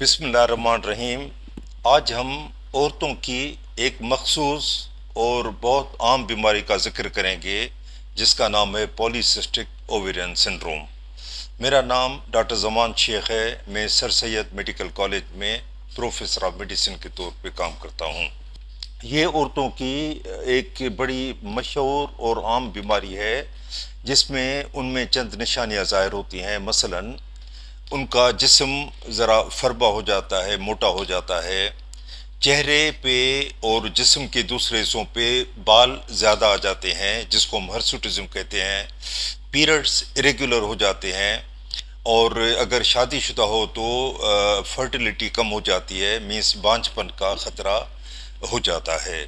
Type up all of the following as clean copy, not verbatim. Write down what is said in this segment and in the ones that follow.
बिस्मिल्लाहिर्रहमानिर्रहीम। आज हम औरतों की एक मखसूस और बहुत आम बीमारी का जिक्र करेंगे जिसका नाम है पॉलीसिस्टिक ओवेरियन सिंड्रोम। मेरा नाम डॉक्टर जमान शेख है। मैं सर सैयद मेडिकल कॉलेज में प्रोफेसर ऑफ मेडिसिन के तौर पे काम करता हूँ। ये औरतों की एक बड़ी मशहूर और आम बीमारी है जिसमें उनमें चंद निशानियां ज़ाहिर होती हैं। मसलन उनका जिस्म ज़रा फरबा हो जाता है, मोटा हो जाता है, चेहरे पे और जिस्म के दूसरे हिस्सों पे बाल ज़्यादा आ जाते हैं जिसको हम हर्सुटिज्म कहते हैं, पीरियड्स इरेगुलर हो जाते हैं, और अगर शादीशुदा हो तो फर्टिलिटी कम हो जाती है, मीन्स बांझपन का ख़तरा हो जाता है।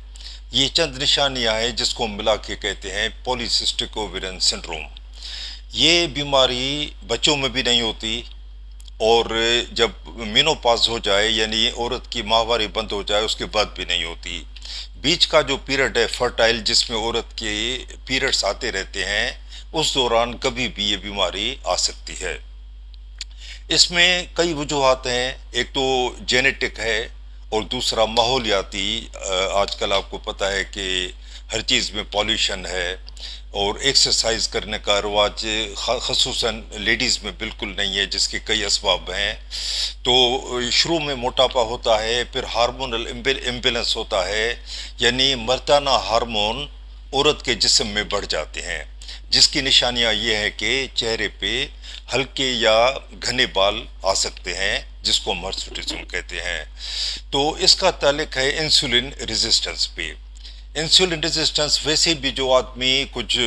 ये चंद निशानियां हैं जिसको हम मिला के कहते हैं पॉलीसिस्टिक ओवेरियन सिंड्रोम। ये बीमारी बच्चों में भी नहीं होती, और जब मेनोपॉज हो जाए यानी औरत की माहवारी बंद हो जाए उसके बाद भी नहीं होती। बीच का जो पीरियड है फर्टाइल, जिसमें औरत के पीरियड्स आते रहते हैं, उस दौरान कभी भी ये बीमारी आ सकती है। इसमें कई वजूहात हैं। एक तो जेनेटिक है और दूसरा माहौलियाती। आजकल आपको पता है कि हर चीज़ में पॉल्यूशन है और एक्सरसाइज करने का रवाज खसूसन लेडीज़ में बिल्कुल नहीं है, जिसके कई असबाब हैं। तो शुरू में मोटापा होता है, फिर हार्मोनल इम्बेलेंस होता है, यानी मर्दाना हार्मोन औरत के जिस्म में बढ़ जाते हैं, जिसकी निशानियां ये है कि चेहरे पे हल्के या घने बाल आ सकते हैं जिसको हम हर्सुटिज्म कहते हैं। तो इसका ताल्लुक है इंसुलिन रेजिस्टेंस पे। इंसुलिन रेजिस्टेंस वैसे भी जो आदमी कुछ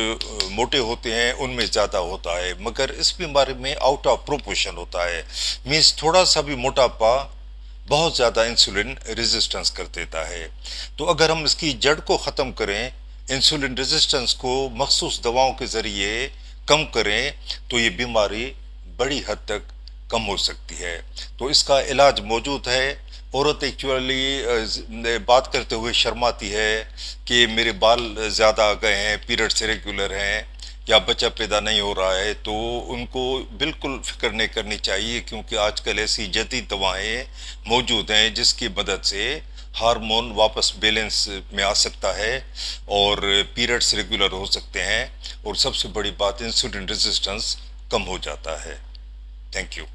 मोटे होते हैं उनमें ज़्यादा होता है, मगर इस बीमारी में आउट ऑफ प्रोपोर्शन होता है। मीन्स थोड़ा सा भी मोटापा बहुत ज़्यादा इंसुलिन रेजिस्टेंस कर देता है। तो अगर हम इसकी जड़ को ख़त्म करें, इंसुलिन रेजिस्टेंस को मखसूस दवाओं के ज़रिए कम करें, तो ये बीमारी बड़ी हद तक कम हो सकती है। तो इसका इलाज मौजूद है। औरत एक्चुअली बात करते हुए शर्माती है कि मेरे बाल ज़्यादा आ गए हैं, पीरियड्स इरेगुलर हैं, या बच्चा पैदा नहीं हो रहा है। तो उनको बिल्कुल फिक्र नहीं करनी चाहिए, क्योंकि आजकल ऐसी जदीद दवाएं मौजूद हैं जिसकी मदद से हार्मोन वापस बैलेंस में आ सकता है और पीरियड्स रेगुलर हो सकते हैं, और सबसे बड़ी बात इंसुलिन रेजिस्टेंस कम हो जाता है। Thank you.